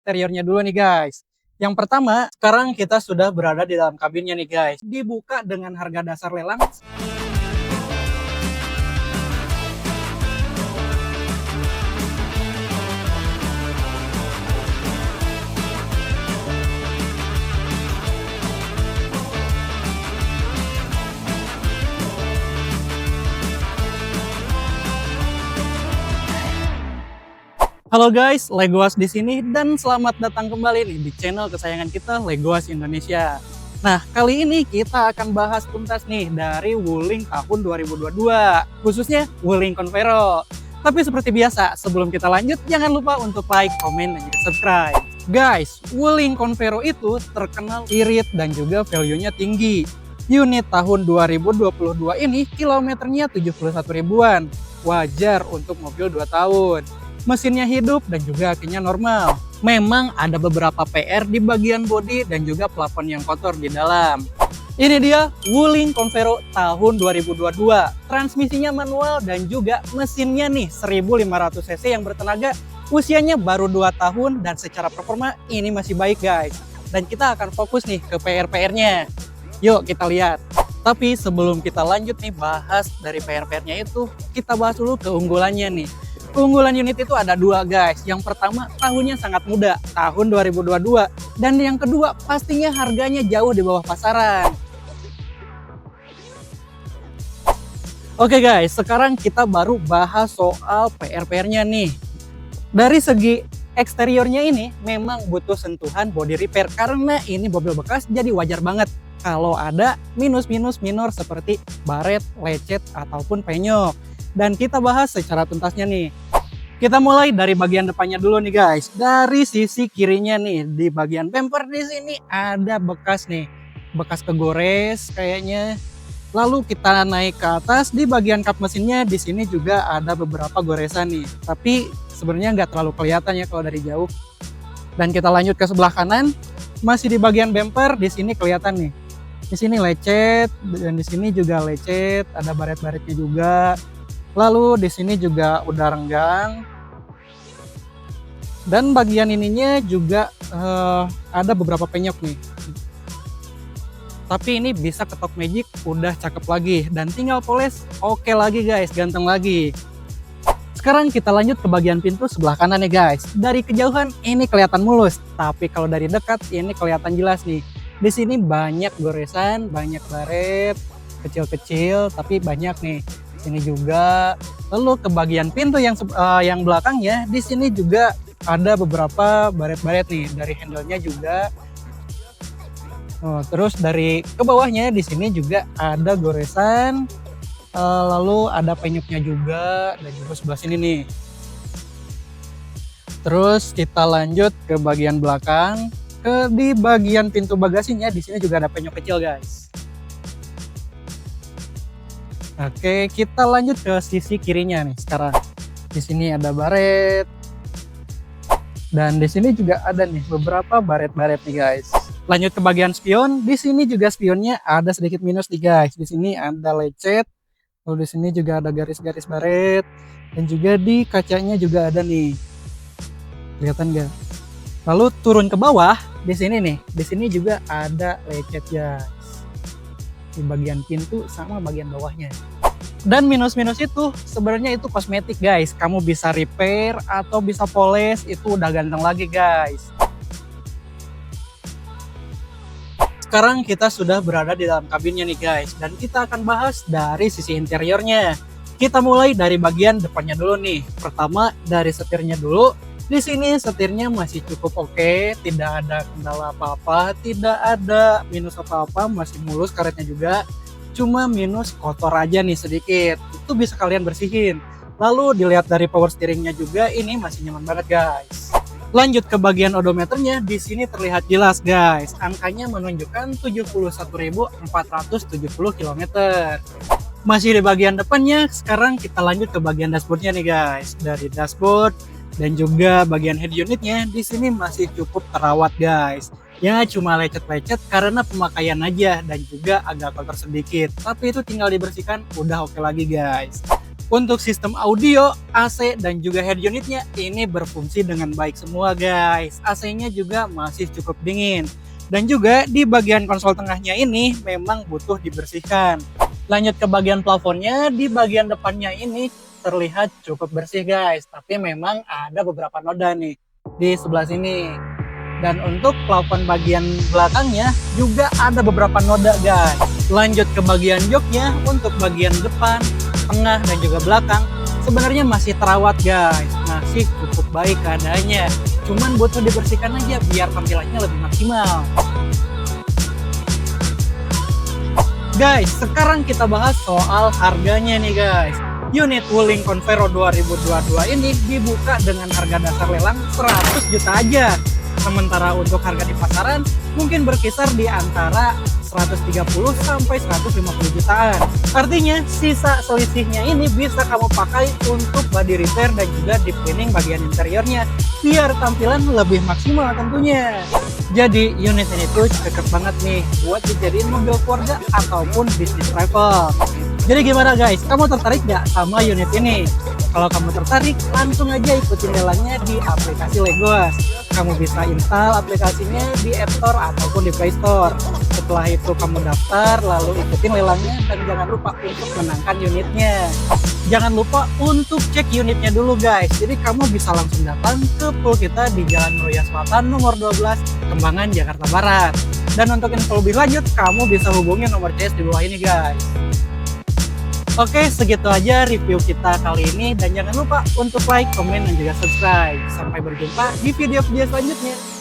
eksteriornya dulu nih guys. Yang pertama, sekarang kita sudah berada di dalam kabinnya nih guys. Dibuka dengan harga dasar lelang. Halo guys, Legoas di sini dan selamat datang kembali nih di channel kesayangan kita Legoas Indonesia. Nah, kali ini kita akan bahas tuntas nih dari Wuling tahun 2022, khususnya Wuling Convero. Tapi seperti biasa, sebelum kita lanjut jangan lupa untuk like, komen, dan juga subscribe. Guys, Wuling Convero itu terkenal irit dan juga value-nya tinggi. Unit tahun 2022 ini kilometernya 71 ribuan. Wajar untuk mobil 2 tahun. Mesinnya hidup dan juga akinya normal. Memang ada beberapa PR di bagian bodi dan juga plafon yang kotor di dalam. Ini dia Wuling Convero tahun 2022. Transmisinya manual dan juga mesinnya nih 1500 cc yang bertenaga. Usianya baru 2 tahun dan secara performa ini masih baik guys. Dan kita akan fokus nih ke PR-PR-nya. Yuk kita lihat. Tapi sebelum kita lanjut nih bahas dari PR-PR-nya itu, kita bahas dulu keunggulannya nih. Keunggulan unit itu ada 2 guys. Yang pertama tahunnya sangat muda, tahun 2022. Dan yang kedua pastinya harganya jauh di bawah pasaran. Oke guys, sekarang kita baru bahas soal PR-PR-nya nih. Dari segi eksteriornya ini memang butuh sentuhan body repair karena ini mobil bekas, jadi wajar banget kalau ada minus-minus minor seperti baret, lecet, ataupun penyok. Dan kita bahas secara tuntasnya nih. Kita mulai dari bagian depannya dulu nih guys. Dari sisi kirinya nih, di bagian bumper di sini ada bekas nih, bekas kegores kayaknya. Lalu kita naik ke atas di bagian kap mesinnya, di sini juga ada beberapa goresan nih. Tapi sebenarnya nggak terlalu kelihatan ya kalau dari jauh. Dan kita lanjut ke sebelah kanan, masih di bagian bumper, di sini kelihatan nih. Di sini lecet dan di sini juga lecet, ada baret-baretnya juga. Lalu di sini juga udah renggang. Dan bagian ininya juga ada beberapa penyok nih. Tapi ini bisa ketok magic udah cakep lagi dan tinggal poles oke lagi guys, ganteng lagi. Sekarang kita lanjut ke bagian pintu sebelah kanan nih guys. Dari kejauhan ini kelihatan mulus, tapi kalau dari dekat ini kelihatan jelas nih. Di sini banyak goresan, banyak baret kecil-kecil tapi banyak nih. Sini juga. Lalu ke bagian pintu yang belakangnya, di sini juga ada beberapa baret-baret nih dari handle-nya juga. Terus dari ke bawahnya di sini juga ada goresan. Lalu ada penyoknya juga dan juga sebelah sini nih. Terus kita lanjut ke bagian belakang. Di bagian pintu bagasinya di sini juga ada penyok kecil guys. Oke, kita lanjut ke sisi kirinya nih sekarang. Di sini ada baret. Dan di sini juga ada nih beberapa baret-baret nih guys. Lanjut ke bagian spion. Di sini juga spionnya ada sedikit minus nih guys. Di sini ada lecet. Lalu di sini juga ada garis-garis baret. Dan juga di kacanya juga ada nih. Kelihatan nggak? Lalu turun ke bawah. Di sini nih. Di sini juga ada lecet guys. Di bagian pintu sama bagian bawahnya. Dan minus-minus itu sebenarnya itu kosmetik guys. Kamu bisa repair atau bisa poles, itu udah ganteng lagi guys. Sekarang kita sudah berada di dalam kabinnya nih guys. Dan kita akan bahas dari sisi interiornya. Kita mulai dari bagian depannya dulu nih. Pertama dari setirnya dulu. Di sini setirnya masih cukup oke, tidak ada kendala apa-apa, tidak ada minus apa-apa, masih mulus karetnya juga. Cuma minus kotor aja nih sedikit, itu bisa kalian bersihin. Lalu dilihat dari power steeringnya juga, ini masih nyaman banget guys. Lanjut ke bagian odometernya, di sini terlihat jelas guys, angkanya menunjukkan 71.470 km. Masih di bagian depannya, sekarang kita lanjut ke bagian dashboardnya nih guys. Dari dashboard dan juga bagian head unitnya, di sini masih cukup terawat guys. Ya cuma lecet-lecet karena pemakaian aja dan juga agak kotor sedikit. Tapi itu tinggal dibersihkan udah oke lagi guys. Untuk sistem audio, AC, dan juga head unitnya ini berfungsi dengan baik semua guys. AC-nya juga masih cukup dingin. Dan juga di bagian konsol tengahnya ini memang butuh dibersihkan. Lanjut ke bagian plafonnya, di bagian depannya ini terlihat cukup bersih guys. Tapi memang ada beberapa noda nih di sebelah sini. Dan untuk plafon bagian belakangnya juga ada beberapa noda guys. Lanjut ke bagian joknya, untuk bagian depan, tengah, dan juga belakang sebenarnya masih terawat guys, masih cukup baik keadaannya, cuman butuh dibersihkan aja biar tampilannya lebih maksimal. Guys, sekarang kita bahas soal harganya nih guys. Unit Wuling Convero 2022 ini dibuka dengan harga dasar lelang 100 juta aja. Sementara untuk harga di pasaran mungkin berkisar di antara 130 sampai 150 jutaan. Artinya sisa selisihnya ini bisa kamu pakai untuk body repair dan juga deep cleaning bagian interiornya biar tampilan lebih maksimal tentunya. Jadi unit ini tuh cocok banget nih buat dijadiin mobil keluarga ataupun bisnis travel. Jadi gimana guys, kamu tertarik gak sama unit ini? Kalau kamu tertarik, langsung aja ikutin lelangnya di aplikasi Legoas. Kamu bisa install aplikasinya di App Store ataupun di Play Store. Setelah itu kamu daftar, lalu ikutin lelangnya dan jangan lupa untuk menangkan unitnya. Jangan lupa untuk cek unitnya dulu guys. Jadi kamu bisa langsung datang ke pool kita di Jalan Meruya Selatan nomor 12, Kembangan, Jakarta Barat. Dan untuk info lebih lanjut, kamu bisa hubungi nomor CS di bawah ini guys. Oke, segitu aja review kita kali ini dan jangan lupa untuk like, komen, dan juga subscribe. Sampai berjumpa di video-video selanjutnya.